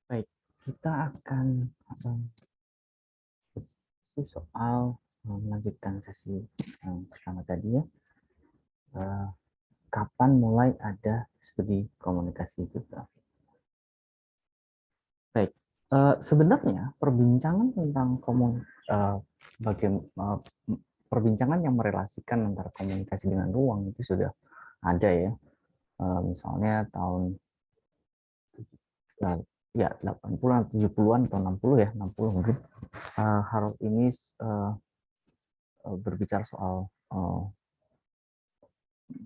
Baik, kita akan soal melanjutkan sesi yang pertama tadi ya. Kapan mulai ada studi komunikasi geografi? Baik, sebenarnya perbincangan tentang perbincangan yang merelasikan antara komunikasi dengan ruang itu sudah ada ya. Misalnya tahun ya 80-an, 70-an atau 60 ya, 60 mungkin. Harold Innis berbicara soal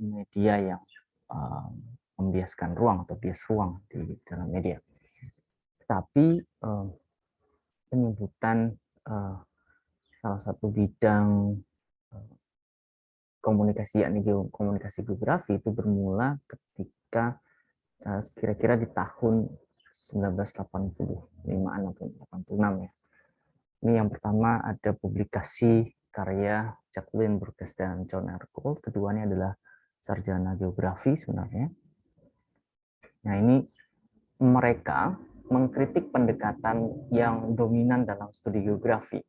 media yang membiaskan ruang atau bias ruang di dalam media. Tetapi penyebutan salah satu bidang komunikasi, yakni komunikasi geografi, itu bermula ketika kira-kira di tahun 1985 atau 86 ya. Ini yang pertama ada publikasi karya Jacqueline Burgess dan John R. Gould. Keduanya adalah sarjana geografi sebenarnya. Nah, ini mereka mengkritik pendekatan yang dominan dalam studi geografi,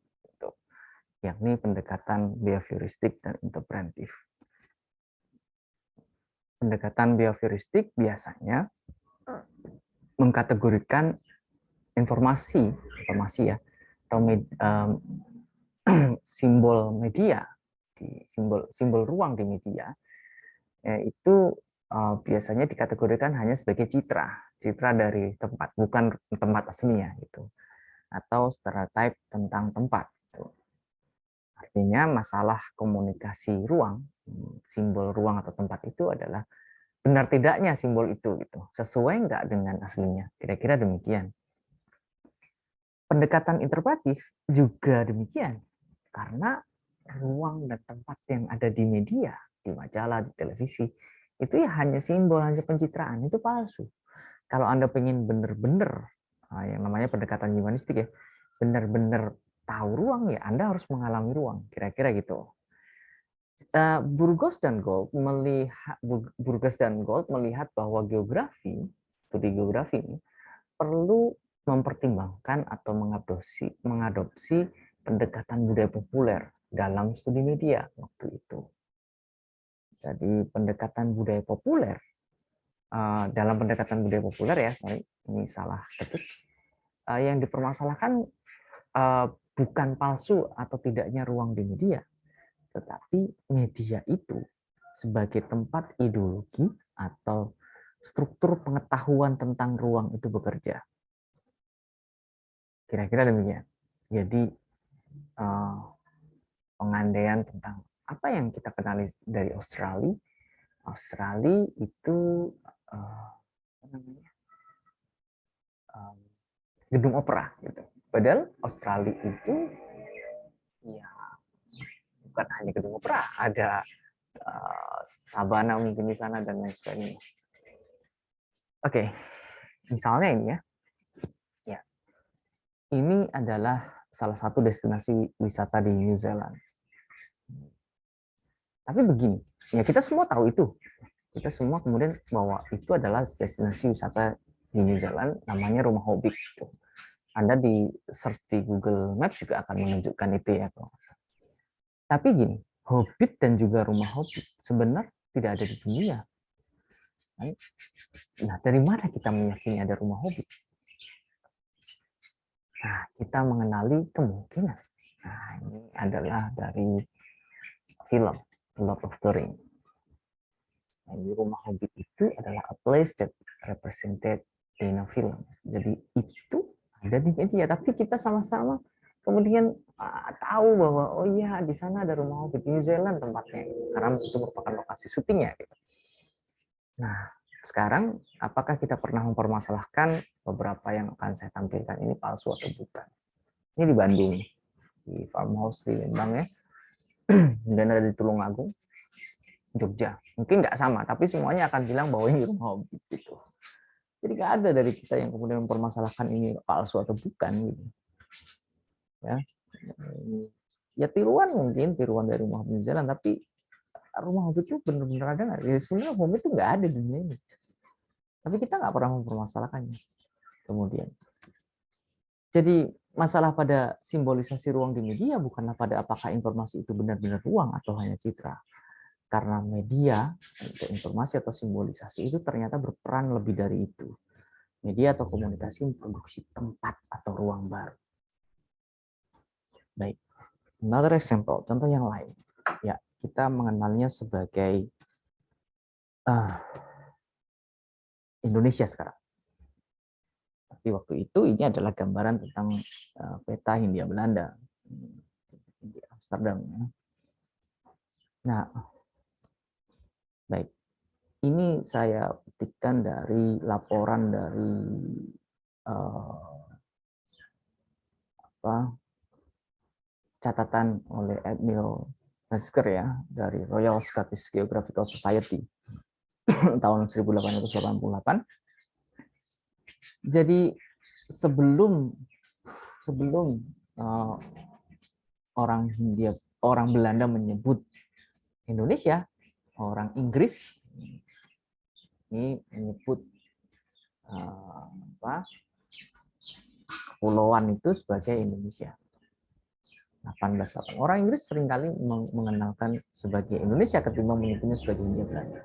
yakni pendekatan behavioristik dan interpretif. Pendekatan behavioristik biasanya mengkategorikan informasi ya, atau simbol media, simbol ruang di media, itu biasanya dikategorikan hanya sebagai citra dari tempat, bukan tempat aslinya gitu, atau stereotype tentang tempat. Artinya masalah komunikasi ruang, simbol ruang atau tempat itu adalah benar tidaknya simbol itu gitu, sesuai nggak dengan aslinya, kira-kira demikian. Pendekatan interpretif juga demikian, karena ruang dan tempat yang ada di media, di majalah, di televisi, itu ya hanya simbol, hanya pencitraan, itu palsu. Kalau Anda pengen benar-benar yang namanya pendekatan humanistik ya, benar-benar tahu ruang ya Anda harus mengalami ruang, kira-kira gitu. Burgos dan Gold melihat bahwa studi geografi ini perlu mempertimbangkan atau mengadopsi pendekatan budaya populer dalam studi media waktu itu. Jadi pendekatan budaya populer, dalam pendekatan budaya populer ya, ini salah ketik, yang dipermasalahkan bukan palsu atau tidaknya ruang di media, tetapi media itu sebagai tempat ideologi atau struktur pengetahuan tentang ruang itu bekerja. Kira-kira demikian. Jadi pengandaian tentang apa yang kita kenali dari Australia. Australia itu apa namanya, gedung opera gitu. Padahal Australia itu ya bukan hanya gedung opera, ada sabana mungkin di sana dan lain sebagainya. Oke, misalnya ini ya. Ya, ini adalah salah satu destinasi wisata di New Zealand. Tapi begini, ya kita semua tahu itu. Kita semua kemudian bahwa itu adalah destinasi wisata di New Zealand, namanya Rumah Hobbit. Anda di search di Google Maps juga akan menunjukkan itu ya. Tapi gini, Hobbit dan juga Rumah Hobbit sebenarnya tidak ada di dunia. Nah, dari mana kita meyakini ada Rumah Hobbit? Nah, kita mengenali kemungkinan. Nah, ini adalah dari film Lord of the Rings. Nah, di Rumah Hobbit itu adalah a place that represented in a film. Jadi itu ada di media, tapi kita sama-sama kemudian tahu bahwa oh iya di sana ada Rumah Hobbit, New Zealand tempatnya, karena itu merupakan lokasi syutingnya. Gitu. Nah, sekarang apakah kita pernah mempermasalahkan beberapa yang akan saya tampilkan ini palsu atau bukan? Ini di Bandung, di farmhouse di Lembang ya, dan ada di Tulungagung, Jogja. Mungkin nggak sama, tapi semuanya akan bilang bahwa ini Rumah Hobbit gitu. Jadi nggak ada dari kita yang kemudian mempermasalahkan ini palsu atau bukan gitu. Ya tiruan mungkin, tiruan dari Rumah Hobbit Jalan, tapi Rumah Hobbit itu benar-benar ada nggak? Ya sebenarnya Hobbit itu nggak ada di dunia ini. Tapi kita nggak pernah mempermasalahkannya. Kemudian, Jadi masalah pada simbolisasi ruang di media bukanlah pada apakah informasi itu benar-benar ruang atau hanya citra. Karena media, untuk informasi atau simbolisasi itu ternyata berperan lebih dari itu. Media atau komunikasi memproduksi tempat atau ruang baru. Baik, another example, contoh yang lain. Ya, kita mengenalnya sebagai Indonesia sekarang. Tapi waktu itu ini adalah gambaran tentang peta Hindia Belanda di Amsterdam. Nah, baik. Ini saya petikkan dari laporan dari catatan oleh Admiral Metzger ya dari Royal Scottish Geographical Society tahun 1888. Jadi sebelum orang Belanda menyebut Indonesia, orang Inggris ini menyebut kepulauan itu sebagai Indonesia. 1808. Orang Inggris seringkali mengenalkan sebagai Indonesia ketimbang menyebutnya sebagai Hindia Belanda.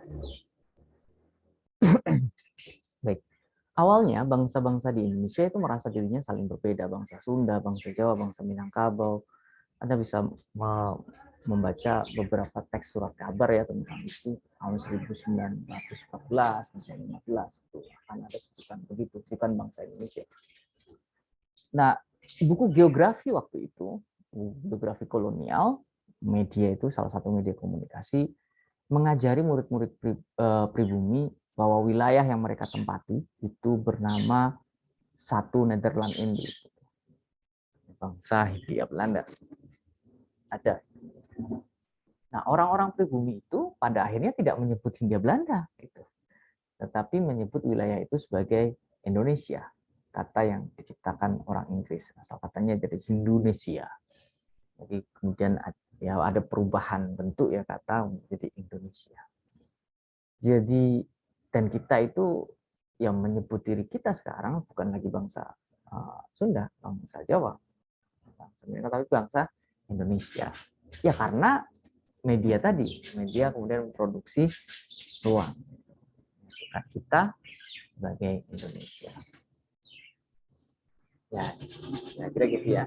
Baik. Awalnya bangsa-bangsa di Indonesia itu merasa dirinya saling berbeda, bangsa Sunda, bangsa Jawa, bangsa Minangkabau. Anda bisa membaca beberapa teks surat kabar ya tentang itu tahun 1914, 1915 itu akan ada sebutan begitu, bukan bangsa Indonesia. Nah, buku geografi waktu itu, geografi kolonial, media itu salah satu media komunikasi, mengajari murid-murid pribumi bahwa wilayah yang mereka tempati itu bernama satu Nederland Indië, bangsa Hindia Belanda. Ada. Nah, orang-orang pribumi itu pada akhirnya tidak menyebut Hindia Belanda, gitu, tetapi menyebut wilayah itu sebagai Indonesia, kata yang diciptakan orang Inggris, asal katanya dari Indonesia. Jadi kemudian ya ada perubahan bentuk ya kata menjadi Indonesia. Jadi dan kita itu yang menyebut diri kita sekarang bukan lagi bangsa Sunda, bangsa Jawa, tapi bangsa Indonesia. Ya karena media tadi, media kemudian memproduksi ruang. Bukan kita sebagai Indonesia. Ya, kira-kira gitu ya.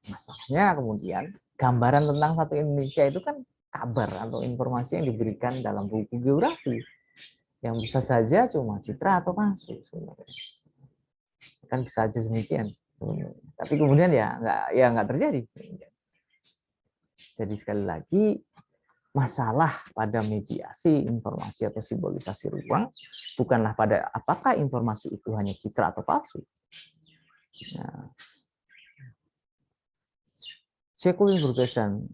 Masalahnya kemudian gambaran tentang satu Indonesia itu kan kabar atau informasi yang diberikan dalam buku geografi yang bisa saja cuma citra atau palsu sebenarnya. Kan bisa saja demikian sebenarnya. Tapi kemudian ya nggak terjadi. Jadi sekali lagi masalah pada mediasi informasi atau simbolisasi ruang bukanlah pada apakah informasi itu hanya citra atau palsu. Nah, Jacqueline Burgess dan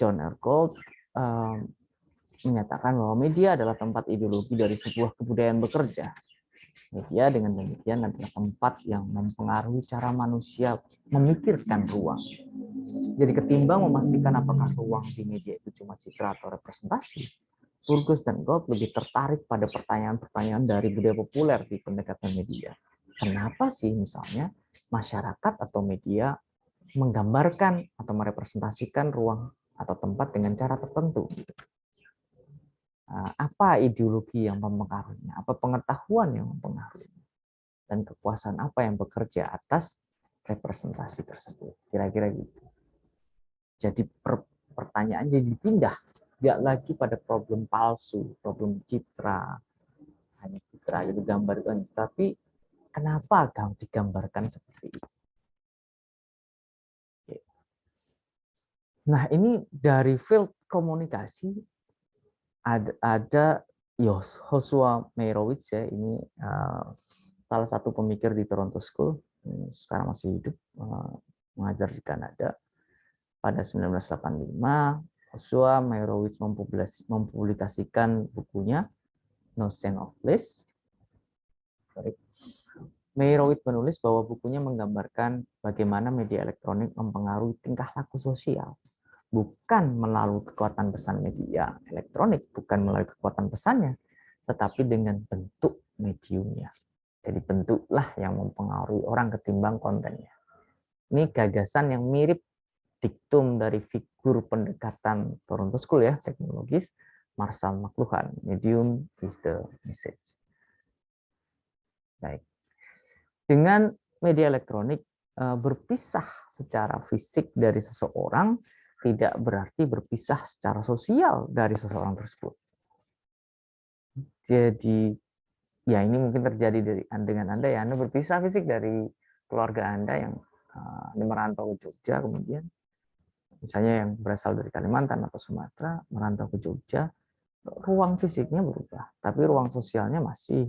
John R. Gold menyatakan bahwa media adalah tempat ideologi dari sebuah kebudayaan bekerja. Media dengan demikian adalah tempat yang mempengaruhi cara manusia memikirkan ruang. Jadi ketimbang memastikan apakah ruang di media itu cuma citra atau representasi, Burgess dan Gold lebih tertarik pada pertanyaan-pertanyaan dari budaya populer di pendekatan media. Kenapa sih misalnya masyarakat atau media menggambarkan atau merepresentasikan ruang atau tempat dengan cara tertentu? Apa ideologi yang mempengaruhinya? Apa pengetahuan yang mempengaruhinya? Dan kekuasaan apa yang bekerja atas representasi tersebut? Kira-kira gitu. Jadi pertanyaan jadi pindah, tidak lagi pada problem palsu, problem citra, hanya citra gitu, gambar itu hanya, tapi kenapa kamu digambarkan seperti itu? Nah, ini dari field komunikasi ada Joshua Meyrowitz ya, ini salah satu pemikir di Toronto School, sekarang masih hidup, mengajar di Kanada. Pada 1985, Joshua Meyrowitz mempublikasikan bukunya No Sense of Place. Meyrowitz menulis bahwa bukunya menggambarkan bagaimana media elektronik mempengaruhi tingkah laku sosial, bukan melalui kekuatan pesan media elektronik, bukan melalui kekuatan pesannya, tetapi dengan bentuk mediumnya. Jadi bentuklah yang mempengaruhi orang ketimbang kontennya. Ini gagasan yang mirip diktum dari figur pendekatan Toronto School ya, teknologis, Marshall McLuhan, medium is the message. Baik. Dengan media elektronik, berpisah secara fisik dari seseorang tidak berarti berpisah secara sosial dari seseorang tersebut. Jadi, ya ini mungkin terjadi dengan Anda ya, Anda berpisah fisik dari keluarga Anda yang merantau ke Jogja, kemudian misalnya yang berasal dari Kalimantan atau Sumatera, merantau ke Jogja, ruang fisiknya berubah, tapi ruang sosialnya masih,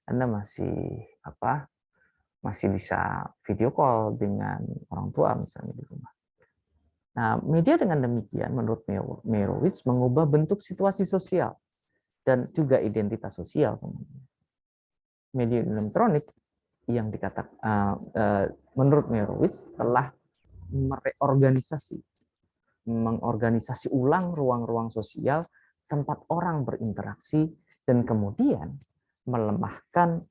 Anda masih bisa video call dengan orang tua misalnya di rumah. Nah, media dengan demikian menurut Meyerowitz mengubah bentuk situasi sosial dan juga identitas sosial. Media elektronik yang menurut Meyerowitz telah mengorganisasi ulang ruang-ruang sosial tempat orang berinteraksi dan kemudian melemahkan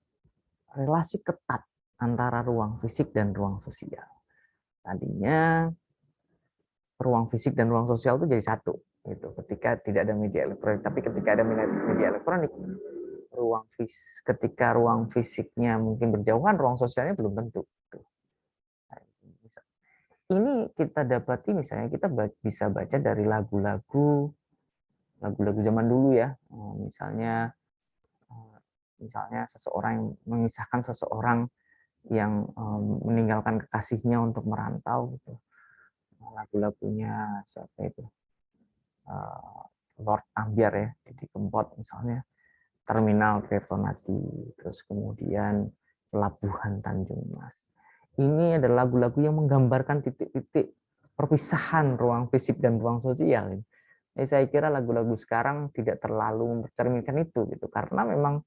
relasi ketat antara ruang fisik dan ruang sosial. Tadinya ruang fisik dan ruang sosial itu jadi satu, gitu. Ketika tidak ada media elektronik, tapi ketika ada media elektronik, ketika ruang fisiknya mungkin berjauhan, ruang sosialnya belum tentu. Ini kita dapati misalnya kita bisa baca dari lagu-lagu zaman dulu ya, misalnya seseorang yang mengisahkan seseorang yang meninggalkan kekasihnya untuk merantau gitu. Lagu-lagunya siapa itu, Lord Ambyar ya, Didi Kempot misalnya, Terminal Tirtonadi, terus kemudian Pelabuhan Tanjung Mas. Ini adalah lagu-lagu yang menggambarkan titik-titik perpisahan ruang fisik dan ruang sosial. Jadi saya kira lagu-lagu sekarang tidak terlalu mencerminkan itu gitu, karena memang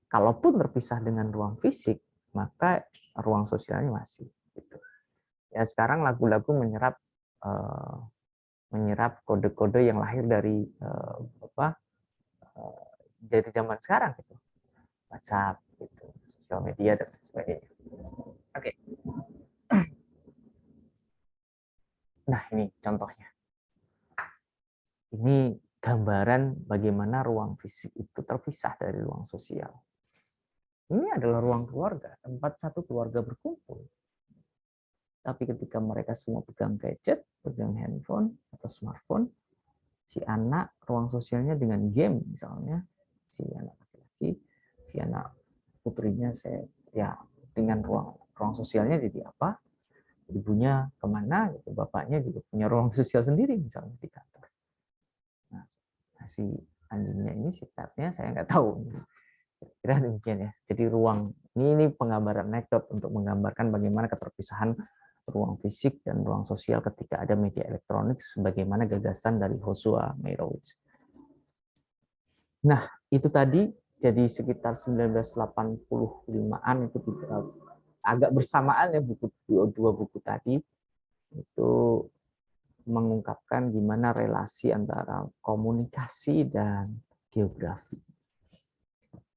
kalaupun terpisah dengan ruang fisik, maka ruang sosialnya masih. Gitu. Ya sekarang lagu-lagu menyerap kode-kode yang lahir dari dari zaman sekarang gitu, WhatsApp, gitu, sosial media dan sebagainya. Oke. Nah ini contohnya. Ini gambaran bagaimana ruang fisik itu terpisah dari ruang sosial. Ini adalah ruang keluarga, tempat satu keluarga berkumpul. Tapi ketika mereka semua pegang gadget, pegang handphone atau smartphone, si anak ruang sosialnya dengan game misalnya, si anak laki-laki, si anak putrinya dengan ruang sosialnya jadi apa? Ibunya kemana? Gitu. Bapaknya juga punya ruang sosial sendiri misalnya di kantor. Nah, si anjingnya ini sifatnya saya nggak tahu. Kira demikian ya. Jadi ruang ini penggambaran anekdot untuk menggambarkan bagaimana keterpisahan ruang fisik dan ruang sosial ketika ada media elektronik sebagaimana gagasan dari Joshua Meyerowitz. Nah, itu tadi jadi sekitar 1985-an itu agak bersamaan ya dua buku tadi itu mengungkapkan gimana relasi antara komunikasi dan geografi.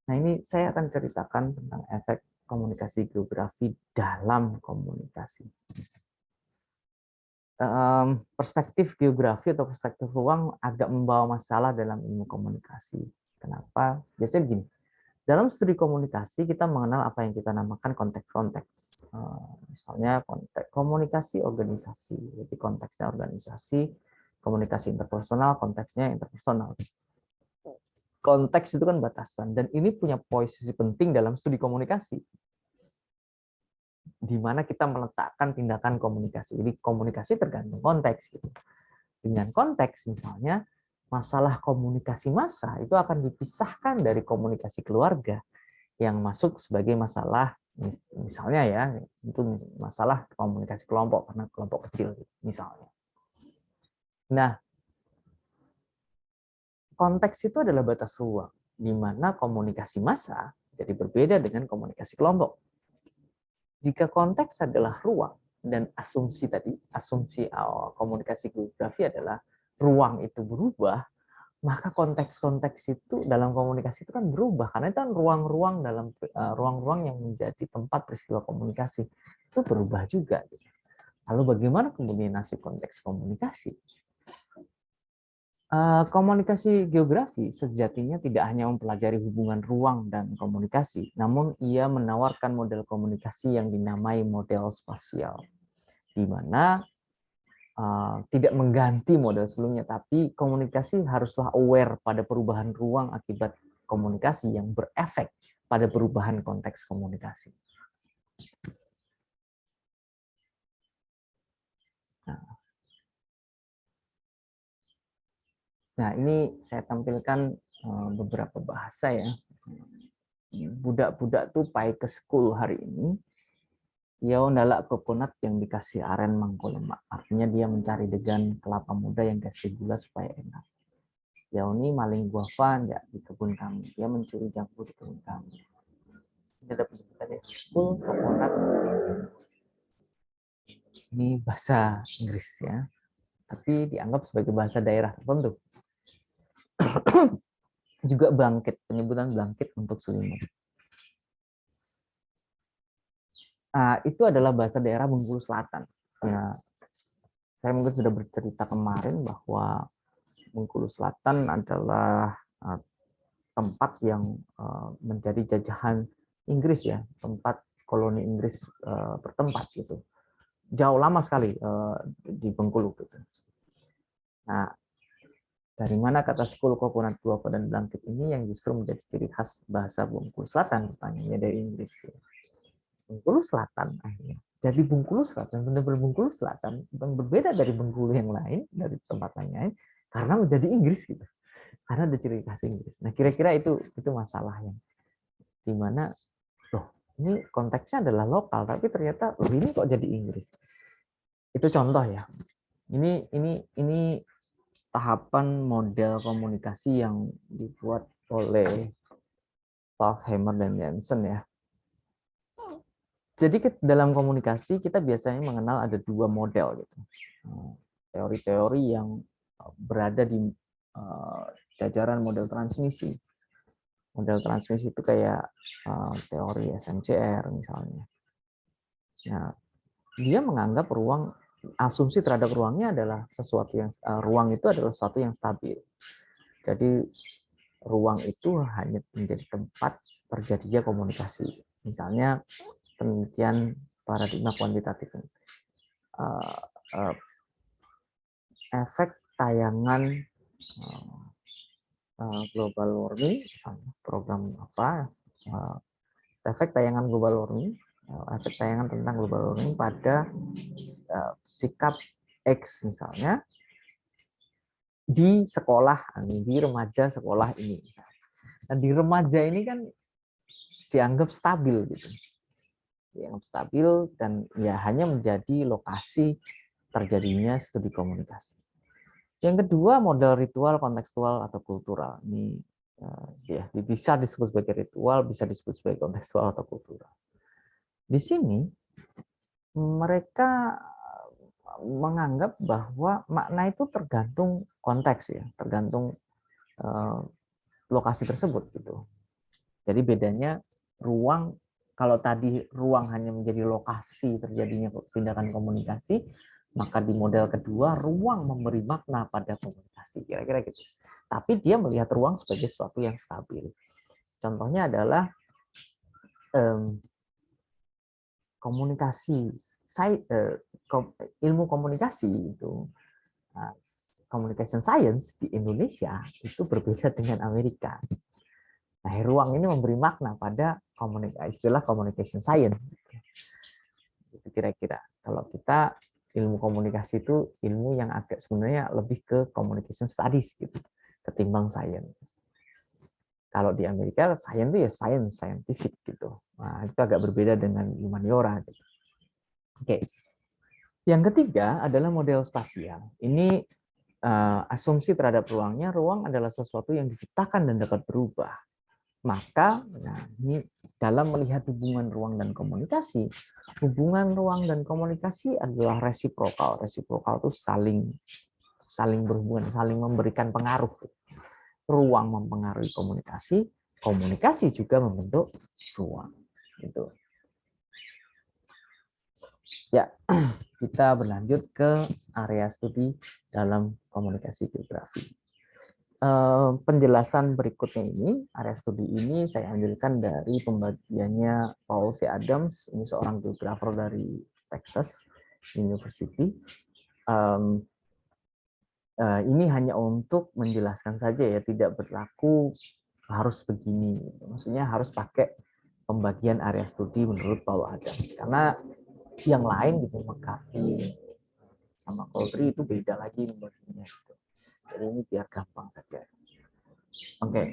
Nah, ini saya akan ceritakan tentang efek komunikasi geografi dalam komunikasi. Perspektif geografi atau perspektif ruang agak membawa masalah dalam ilmu komunikasi. Kenapa? Biasanya begini, dalam studi komunikasi kita mengenal apa yang kita namakan konteks-konteks. Misalnya komunikasi organisasi, jadi konteksnya organisasi, komunikasi interpersonal, konteksnya interpersonal. Konteks itu kan batasan, dan ini punya posisi penting dalam studi komunikasi. Di mana kita meletakkan tindakan komunikasi. Jadi komunikasi tergantung konteks. Gitu. Dengan konteks misalnya, masalah komunikasi massa itu akan dipisahkan dari komunikasi keluarga yang masuk sebagai masalah, misalnya ya, itu masalah komunikasi kelompok, karena kelompok kecil misalnya. Nah, konteks itu adalah batas ruang, di mana komunikasi massa jadi berbeda dengan komunikasi kelompok. Jika konteks adalah ruang dan asumsi komunikasi geografi adalah ruang itu berubah, maka konteks-konteks itu dalam komunikasi itu kan berubah, karena itu kan ruang-ruang dalam ruang-ruang yang menjadi tempat peristiwa komunikasi itu berubah juga. Lalu bagaimana kemudian nasib konteks komunikasi? Komunikasi geografi sejatinya tidak hanya mempelajari hubungan ruang dan komunikasi, namun ia menawarkan model komunikasi yang dinamai model spasial, di mana tidak mengganti model sebelumnya, tapi komunikasi haruslah aware pada perubahan ruang akibat komunikasi yang berefek pada perubahan konteks komunikasi. Nah, ini saya tampilkan beberapa bahasa ya. Budak-budak tuh pai ke school hari ini. Dia ndalak coconut yang dikasih aren mangko lemak. Artinya dia mencari degan kelapa muda yang kasih gula supaya enak. Yauni maling guava enggak di kebun kami. Dia mencuri jambu di kebun kami. Ini ada penyebutannya school coconut. Ini bahasa Inggris ya. Tapi dianggap sebagai bahasa daerah tertentu. Juga bangkit, penyebutan bangkit untuk selimut. Nah, itu adalah bahasa daerah Bengkulu Selatan. Nah, saya mungkin sudah bercerita kemarin bahwa Bengkulu Selatan adalah tempat yang menjadi jajahan Inggris ya, tempat koloni Inggris bertempat gitu. Jauh lama sekali di Bengkulu gitu. Nah, dari mana kata school, coconut, guava, dan bangkit ini yang justru menjadi ciri khas bahasa Bengkulu Selatan, pertanyaannya dari Inggris. Bengkulu Selatan akhirnya. Jadi Bengkulu Selatan, benar-benar Bengkulu Selatan, yang berbeda dari Bengkulu yang lain, dari tempat lain, karena menjadi Inggris gitu. Karena ada ciri khas Inggris. Nah, kira-kira itu masalahnya. Di mana, loh, ini konteksnya adalah lokal, tapi ternyata, loh, ini kok jadi Inggris. Itu contoh ya. Ini tahapan model komunikasi yang dibuat oleh Palkhammer dan Jensen ya. Jadi dalam komunikasi kita biasanya mengenal ada dua model gitu. Teori-teori yang berada di jajaran model transmisi. Model transmisi itu kayak teori SMCR misalnya. Nah, dia menganggap ruang, asumsi terhadap ruangnya adalah sesuatu yang ruang itu adalah sesuatu yang stabil. Jadi ruang itu hanya menjadi tempat terjadinya komunikasi. Misalnya penelitian paradigma kuantitatif. Efek tayangan global warming, misalnya program apa, efek tayangan global warming, efek tayangan tentang global warming pada sikap X misalnya di sekolah, di remaja sekolah ini. Nah, di remaja ini kan dianggap stabil gitu. Dianggap stabil dan ya hanya menjadi lokasi terjadinya studi komunikasi. Yang kedua, model ritual, kontekstual, atau kultural. Ini ya bisa disebut sebagai ritual, bisa disebut sebagai kontekstual atau kultural. Di sini mereka menganggap bahwa makna itu tergantung konteks ya, tergantung lokasi tersebut gitu. Jadi bedanya ruang, kalau tadi ruang hanya menjadi lokasi terjadinya tindakan komunikasi, maka di model kedua ruang memberi makna pada komunikasi, kira-kira gitu. Tapi dia melihat ruang sebagai sesuatu yang stabil. Contohnya adalah komunikasi, ilmu komunikasi itu, communication science di Indonesia itu berbeda dengan Amerika. Nah, ruang ini memberi makna pada istilah communication science. Itu kira-kira. Kalau kita ilmu komunikasi itu ilmu yang agak sebenarnya lebih ke communication studies gitu, ketimbang science. Kalau di Amerika science itu ya science, scientific gitu. Nah, itu agak berbeda dengan humaniora gitu. Oke. Yang ketiga adalah model spasial. Ini asumsi terhadap ruangnya, ruang adalah sesuatu yang diciptakan dan dapat berubah. Maka, nah, ini dalam melihat hubungan ruang dan komunikasi, hubungan ruang dan komunikasi adalah resiprokal. Resiprokal itu saling berhubungan, saling memberikan pengaruh. ruang mempengaruhi komunikasi, komunikasi juga membentuk ruang. Gitu. Ya, kita berlanjut ke area studi dalam komunikasi geografi. Penjelasan berikutnya ini, area studi ini saya ambilkan dari pembagiannya Paul C. Adams, ini seorang geografer dari Texas University. Ini hanya untuk menjelaskan saja ya, tidak berlaku harus begini. Maksudnya harus pakai pembagian area studi menurut Paul Adams. Karena yang lain gitu, McCarthy sama Coltree itu beda lagi membaginya. Gitu. Jadi ini biar gampang saja. Oke.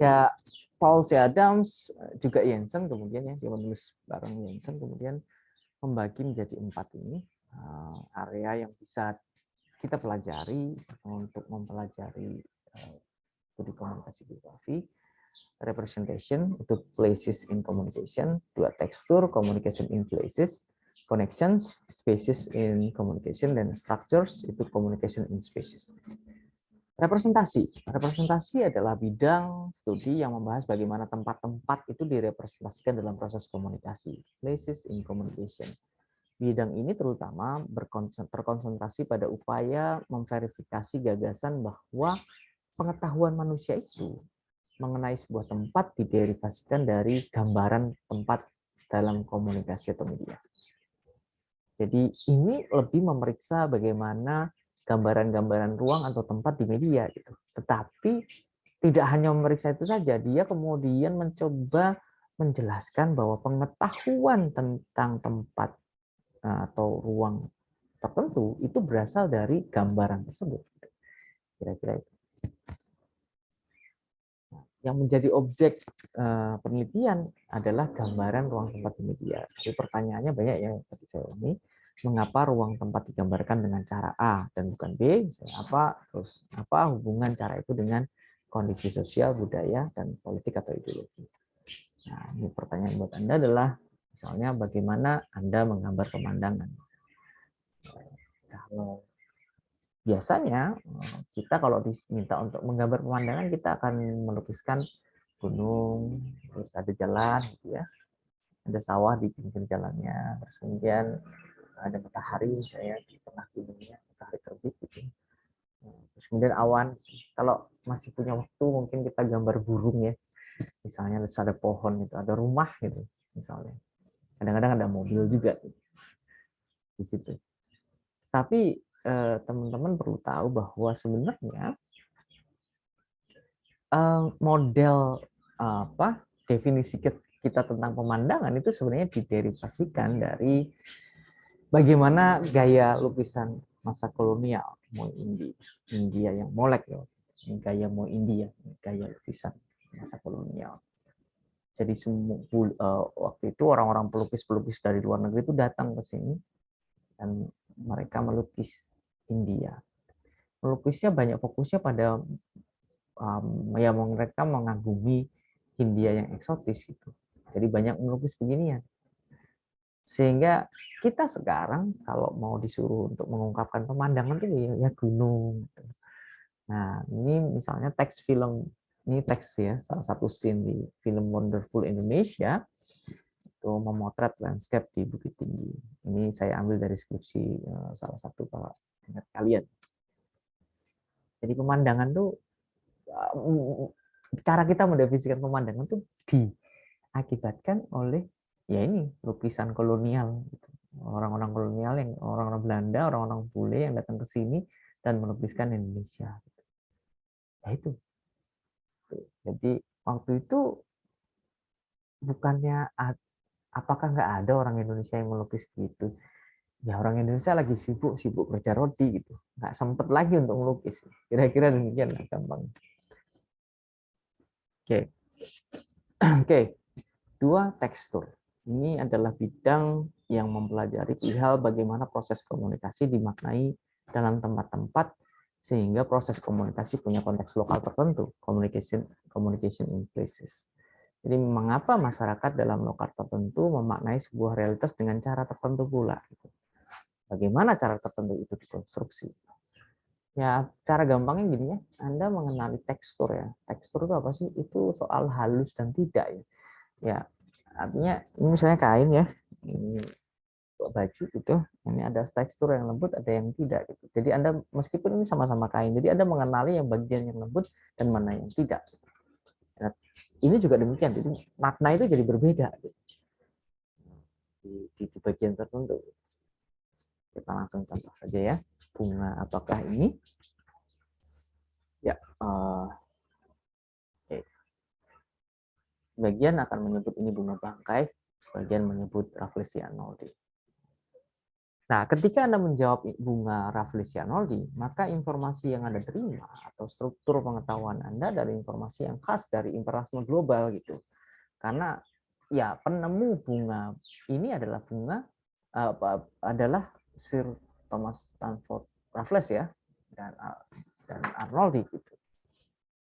Ya, Paul C. Adams, juga Jensen kemudian ya, dia menulis bareng Jensen, kemudian membagi menjadi 4 ini, area yang bisa kita pelajari untuk mempelajari studi komunikasi geografi. Representation, itu places in communication. 2, tekstur, communication in places. Connections, spaces in communication. Dan structures, itu communication in spaces. Representasi adalah bidang studi yang membahas bagaimana tempat-tempat itu direpresentasikan dalam proses komunikasi. Places in communication. Bidang ini terutama berkonsentrasi pada upaya memverifikasi gagasan bahwa pengetahuan manusia itu mengenai sebuah tempat diderivasikan dari gambaran tempat dalam komunikasi atau media. Jadi ini lebih memeriksa bagaimana gambaran-gambaran ruang atau tempat di media gitu. Tetapi tidak hanya memeriksa itu saja, dia kemudian mencoba menjelaskan bahwa pengetahuan tentang tempat atau ruang tertentu itu berasal dari gambaran tersebut. Kira-kira itu. Yang menjadi objek penelitian adalah gambaran ruang tempat di media. Jadi pertanyaannya banyak ya tadi saya ini. Mengapa ruang tempat digambarkan dengan cara A dan bukan B? Misalnya apa? Terus apa hubungan cara itu dengan kondisi sosial, budaya, dan politik atau ideologi? Nah, ini pertanyaan buat Anda adalah misalnya bagaimana Anda menggambar pemandangan. Kalau biasanya kita kalau diminta untuk menggambar pemandangan, kita akan melukiskan gunung, terus ada jalan, gitu ya, ada sawah di pinggir jalannya, terus kemudian ada matahari, saya di tengah gunungnya, matahari terbit, gitu. Terus kemudian awan. Kalau masih punya waktu, mungkin kita gambar burung ya, misalnya ada pohon, gitu, ada rumah, gitu, misalnya. Kadang-kadang ada mobil juga gitu, di situ. Tapi teman-teman perlu tahu bahwa sebenarnya model definisi kita tentang pemandangan itu sebenarnya diderivasikan dari bagaimana gaya lukisan masa kolonial Mo India yang molek ya, gaya Mo India, gaya lukisan masa kolonial. Jadi waktu itu orang-orang pelukis-pelukis dari luar negeri itu datang ke sini dan mereka melukis India. Melukisnya banyak fokusnya pada ya mereka mengagumi Hindia yang eksotis gitu. Jadi banyak melukis beginian. Sehingga kita sekarang kalau mau disuruh untuk mengungkapkan pemandangan itu ya gunung. Gitu. Nah, ini misalnya teks film, ini teks ya, salah satu scene di film Wonderful Indonesia itu memotret landscape di Bukit Tinggi. Ini saya ambil dari skripsi salah satu Pak ingat kalian. Jadi pemandangan tuh cara kita mendefinisikan pemandangan itu diakibatkan oleh ya ini lukisan kolonial, orang-orang kolonial yang orang-orang Belanda, orang-orang bule yang datang ke sini dan melukiskan Indonesia. Ya itu. Jadi waktu itu bukannya apakah nggak ada orang Indonesia yang melukis gitu? Ya orang Indonesia lagi sibuk kerja roti gitu, nggak sempet lagi untuk melukis. Kira-kira demikian lah gampang. Oke. Oke. 2, tekstur. Ini adalah bidang yang mempelajari perihal bagaimana proses komunikasi dimaknai dalam tempat-tempat sehingga proses komunikasi punya konteks lokal tertentu, communication in places. Jadi mengapa masyarakat dalam lokal tertentu memaknai sebuah realitas dengan cara tertentu pula. Bagaimana cara tertentu itu dikonstruksi. Ya, cara gampangnya gini ya, Anda mengenali tekstur ya. Tekstur itu apa sih? Itu soal halus dan tidak ya. Ya, artinya ini misalnya kain ya, ini baju gitu, ini ada tekstur yang lembut, ada yang tidak gitu. Jadi Anda meskipun ini sama-sama kain, jadi Anda mengenali yang bagian yang lembut dan mana yang tidak. Nah, ini juga demikian, jadi makna itu jadi berbeda gitu. Di bagian tertentu. Kita langsung contoh saja ya. Bunga apakah ini? Ya, okay. Sebagian akan menyebut ini bunga bangkai, sebagian menyebut Rafflesia Arnoldi. Nah, ketika Anda menjawab bunga Rafflesia Arnoldi, maka informasi yang Anda terima atau struktur pengetahuan Anda dari informasi yang khas dari imperialisme global gitu. Karena ya penemu bunga ini adalah bunga adalah Sir Thomas Stamford Raffles ya dan Arnoldi gitu.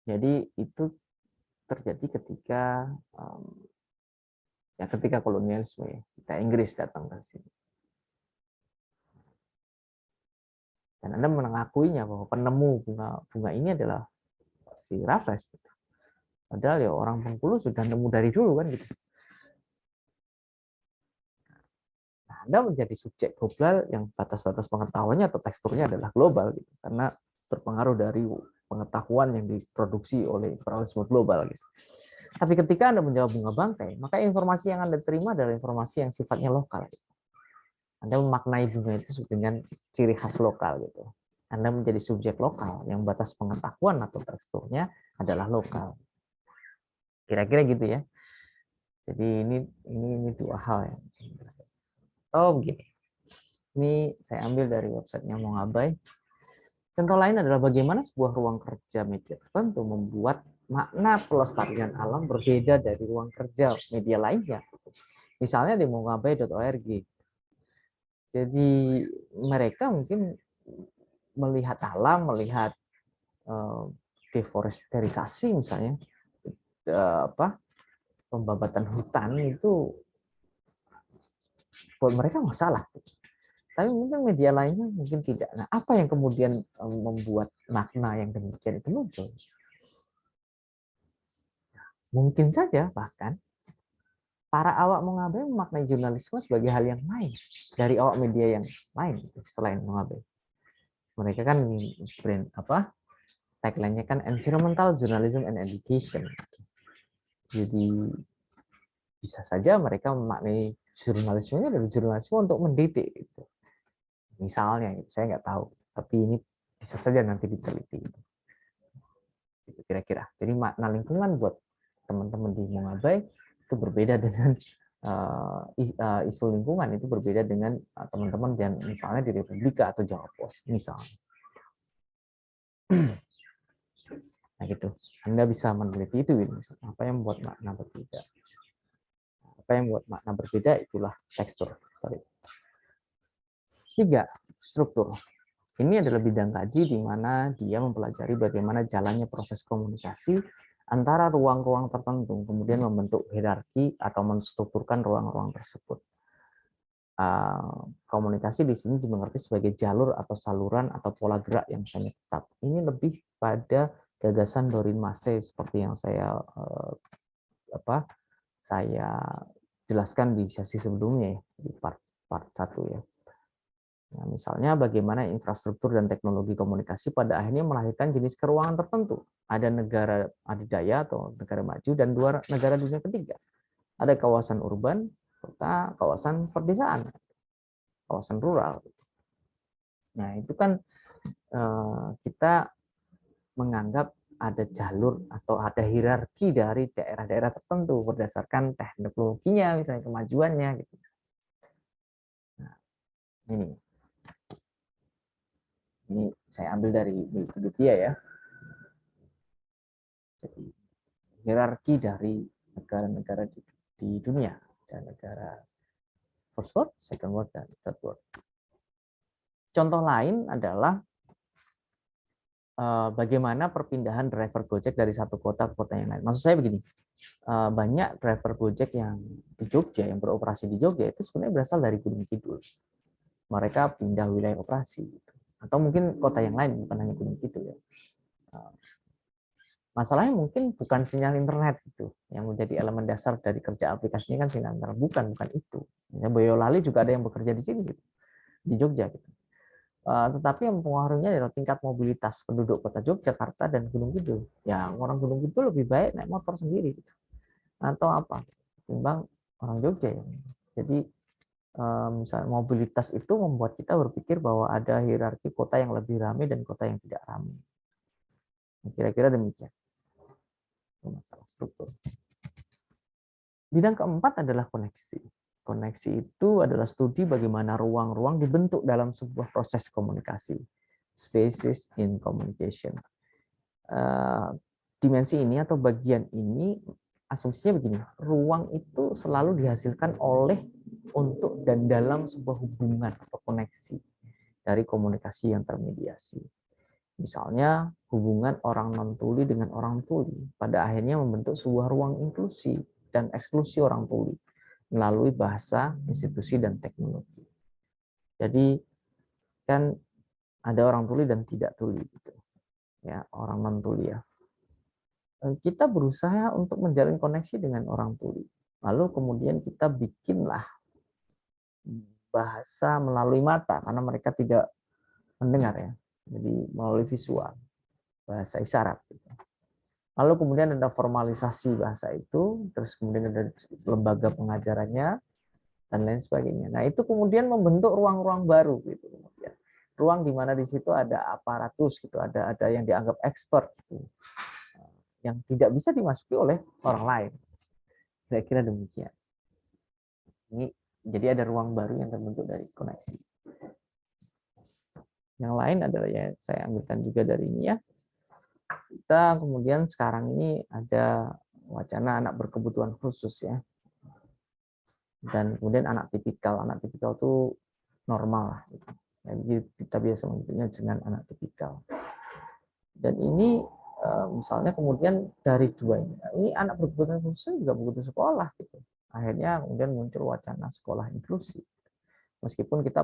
Jadi itu terjadi ketika ketika kolonialisme ya, kita Inggris datang ke sini. Dan Anda mengakuinya bahwa penemu bunga ini adalah si Raffles. Gitu. Padahal ya orang Bengkulu sudah nemu dari dulu kan gitu. Nah, Anda menjadi subjek global yang batas-batas pengetahuannya atau teksturnya adalah global gitu. Karena berpengaruh dari pengetahuan yang diproduksi oleh imperialisme global gitu. Tapi ketika Anda menjawab bunga bangkai, maka informasi yang Anda terima adalah informasi yang sifatnya lokal. Gitu. Anda memaknai bunga itu dengan ciri khas lokal gitu. Anda menjadi subjek lokal yang batas pengetahuan atau teksturnya adalah lokal. Kira-kira gitu ya. Jadi ini dua hal ya. Oh begini. Ini saya ambil dari websitenya Mongabai. Contoh lain adalah bagaimana sebuah ruang kerja media tertentu membuat makna pelestarian alam berbeda dari ruang kerja media lainnya. Misalnya di mongabai.org. Jadi mereka mungkin melihat alam, melihat deforestasi misalnya, pembabatan hutan itu buat mereka masalah. Tapi mungkin media lainnya mungkin tidak. Nah, apa yang kemudian membuat makna yang demikian itu muncul? Mungkin saja bahkan para awak Mongabai memaknai jurnalisme sebagai hal yang lain dari awak media yang lain selain Mongabai. Mereka kan brand tagline-nya kan environmental journalism and education. Jadi bisa saja mereka memaknai jurnalismenya dari jurnalisme untuk mendidik gitu. Misalnya, saya nggak tahu, tapi ini bisa saja nanti diteliti. Kira-kira. Jadi makna lingkungan buat teman-teman di Mongabai itu berbeda dengan isu lingkungan itu berbeda dengan teman-teman yang misalnya di Republika atau Jawa Pos misalnya. Nah gitu. Anda bisa meneliti itu, apa yang membuat makna berbeda. Apa yang membuat makna berbeda itulah tekstur. Sorry. 3. Struktur. Ini adalah bidang kaji di mana dia mempelajari bagaimana jalannya proses komunikasi antara ruang-ruang tertentu, kemudian membentuk hierarki atau menstrukturkan ruang-ruang tersebut. Komunikasi di sini dimengerti sebagai jalur atau saluran atau pola gerak yang hanya tetap. Ini lebih pada gagasan Dorin Massey seperti yang saya jelaskan di sesi sebelumnya ya, di part 1 ya. Nah, misalnya bagaimana infrastruktur dan teknologi komunikasi pada akhirnya melahirkan jenis keruangan tertentu. Ada negara adidaya atau negara maju dan 2 negara dunia ketiga. Ada kawasan urban, kota, kawasan perdesaan, kawasan rural. Nah, itu kan kita menganggap ada jalur atau ada hierarki dari daerah-daerah tertentu berdasarkan teknologinya, misalnya kemajuannya. Gitu. Nah, ini saya ambil dari Wikipedia ya. Jadi, hierarki dari negara-negara di dunia dan negara first world, second world, dan third world. Contoh lain adalah bagaimana perpindahan driver Gojek dari satu kota ke kota yang lain. Maksud saya begini, banyak driver Gojek yang di Jogja, yang beroperasi di Jogja, itu sebenarnya berasal dari Gunung Kidul. Mereka pindah wilayah operasi. atau mungkin kota yang lain, bukan hanya Gunung Kidul ya. Masalahnya mungkin bukan sinyal internet itu yang menjadi elemen dasar dari kerja aplikasinya, kan sinyal internet, bukan itu. Ya, Boyolali juga ada yang bekerja di sini gitu, di Jogja gitu. Tetapi yang mempengaruhinya adalah tingkat mobilitas penduduk kota Yogyakarta dan Gunung Kidul. Ya, orang Gunung Kidul lebih baik naik motor sendiri gitu. Atau apa? Timbang orang Jogja ya. Jadi misalnya mobilitas itu membuat kita berpikir bahwa ada hierarki kota yang lebih ramai dan kota yang tidak ramai. Kira-kira demikian. Masalah struktur. Bidang keempat adalah koneksi. Koneksi itu adalah studi bagaimana ruang-ruang dibentuk dalam sebuah proses komunikasi. Spaces in communication. Dimensi ini atau bagian ini, asumsinya begini, ruang itu selalu dihasilkan oleh, untuk, dan dalam sebuah hubungan atau koneksi dari komunikasi yang termediasi. Misalnya hubungan orang non-tuli dengan orang tuli pada akhirnya membentuk sebuah ruang inklusi dan eksklusi orang tuli melalui bahasa, institusi, dan teknologi. Jadi kan ada orang tuli dan tidak tuli gitu. Ya, orang non-tuli ya. Kita berusaha untuk menjalin koneksi dengan orang tuli. Lalu kemudian kita bikinlah bahasa melalui mata karena mereka tidak mendengar ya. Jadi melalui visual, bahasa isyarat gitu. Lalu kemudian ada formalisasi bahasa itu, terus kemudian ada lembaga pengajarannya, dan lain sebagainya. Nah, itu kemudian membentuk ruang-ruang baru gitu. Kemudian ruang di mana di situ ada aparatus gitu, ada yang dianggap expert gitu, yang tidak bisa dimasuki oleh orang lain. Saya kira demikian. Ini jadi ada ruang baru yang terbentuk dari koneksi. Yang lain adalah ya saya ambilkan juga dari ini ya. Kita kemudian sekarang ini ada wacana anak berkebutuhan khusus ya. Dan kemudian anak tipikal itu normal lah. Gitu. Jadi kita biasa menyebutnya dengan anak tipikal. Dan ini misalnya kemudian dari dua ini anak berkebutuhan khusus juga butuh sekolah gitu. Akhirnya kemudian muncul wacana sekolah inklusi. Meskipun kita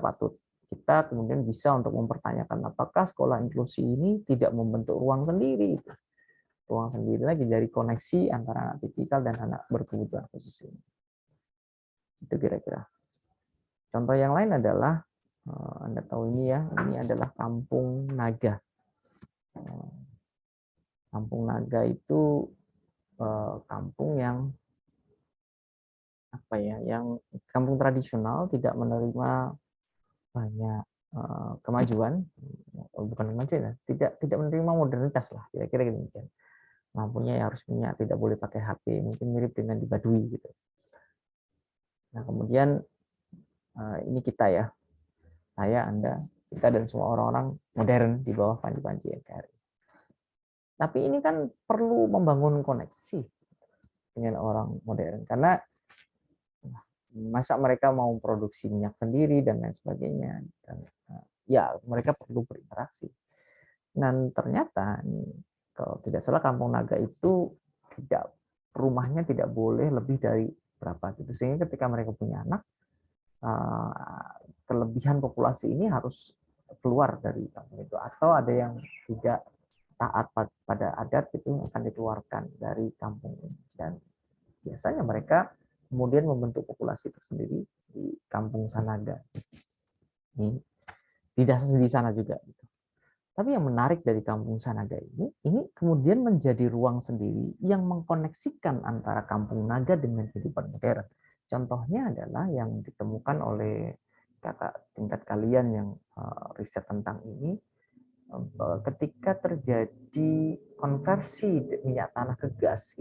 kemudian bisa untuk mempertanyakan apakah sekolah inklusi ini tidak membentuk ruang sendiri. Ruang sendiri lagi dari koneksi antara anak tipikal dan anak berkebutuhan khusus ini. Itu kira-kira. Contoh yang lain adalah, Anda tahu ini ya, ini adalah Kampung Naga. Kampung Naga itu kampung yang yang kampung tradisional, tidak menerima banyak kemajuan, bukan kemajuan ya, tidak menerima modernitas lah, kira-kira demikian. Lampunya harus punya, tidak boleh pakai HP, mungkin mirip dengan di Baduy gitu. Nah kemudian ini kita ya, saya, Anda, kita dan semua orang-orang modern di bawah panji-panji NKRI. Tapi ini kan perlu membangun koneksi dengan orang modern, karena masa mereka mau produksi minyak sendiri dan lain sebagainya. Dan, ya mereka perlu berinteraksi. Dan ternyata kalau tidak salah Kampung Naga itu rumahnya tidak boleh lebih dari berapa gitu, sehingga ketika mereka punya anak, kelebihan populasi ini harus keluar dari kampung itu, atau ada yang tidak taat pada adat itu akan dikeluarkan dari kampung ini. Dan biasanya mereka kemudian membentuk populasi tersendiri di Kampung Sanaga. Ini tidak di sana juga. Tapi yang menarik dari Kampung Sanaga ini kemudian menjadi ruang sendiri yang mengkoneksikan antara Kampung Naga dengan kehidupan modern. Contohnya adalah yang ditemukan oleh kakak tingkat kalian yang riset tentang ini, ketika terjadi konversi minyak tanah ke gas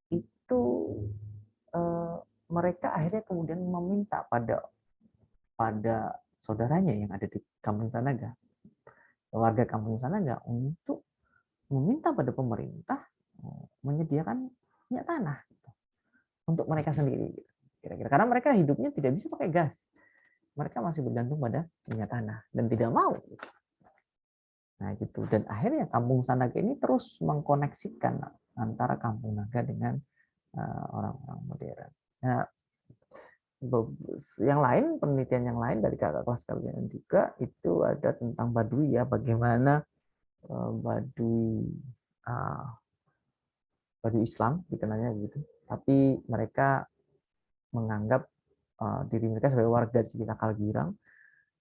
itu mereka akhirnya kemudian meminta pada saudaranya yang ada di Kampung Sanaga, warga Kampung Sanaga, untuk meminta pada pemerintah menyediakan minyak tanah untuk mereka sendiri, kira-kira, karena mereka hidupnya tidak bisa pakai gas, mereka masih bergantung pada minyak tanah dan tidak mau. Nah gitu, dan akhirnya Kampung Sanaga ini terus mengkoneksikan antara Kampung Naga dengan orang-orang modern. Nah, Yang lain, penelitian yang lain dari kakak kelas kalian juga itu ada tentang Baduy ya, bagaimana Baduy Baduy Islam dikenalnya begitu, tapi mereka menganggap diri mereka sebagai warga Cikita Girang,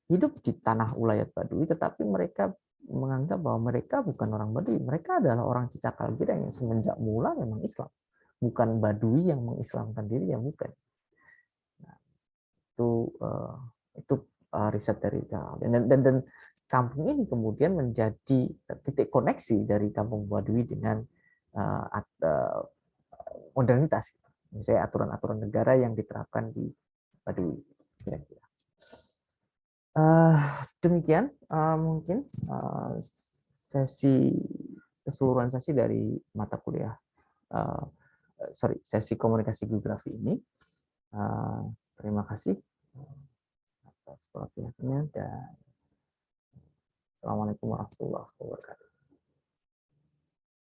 hidup di tanah ulayat Baduy, tetapi mereka menganggap bahwa mereka bukan orang Baduy, mereka adalah orang Cikita Girang yang semenjak mula memang Islam, bukan Baduy yang mengislamkan diri, yang bukan. Nah, itu riset dari dan kampung ini kemudian menjadi titik koneksi dari kampung Baduy dengan modernitas, misalnya aturan-aturan negara yang diterapkan di Baduy. Kira-kira. Demikian mungkin sesi keseluruhan sesi dari mata kuliah, sesi komunikasi geografi ini. Terima kasih atas perhatiannya dan Assalamualaikum warahmatullahi wabarakatuh.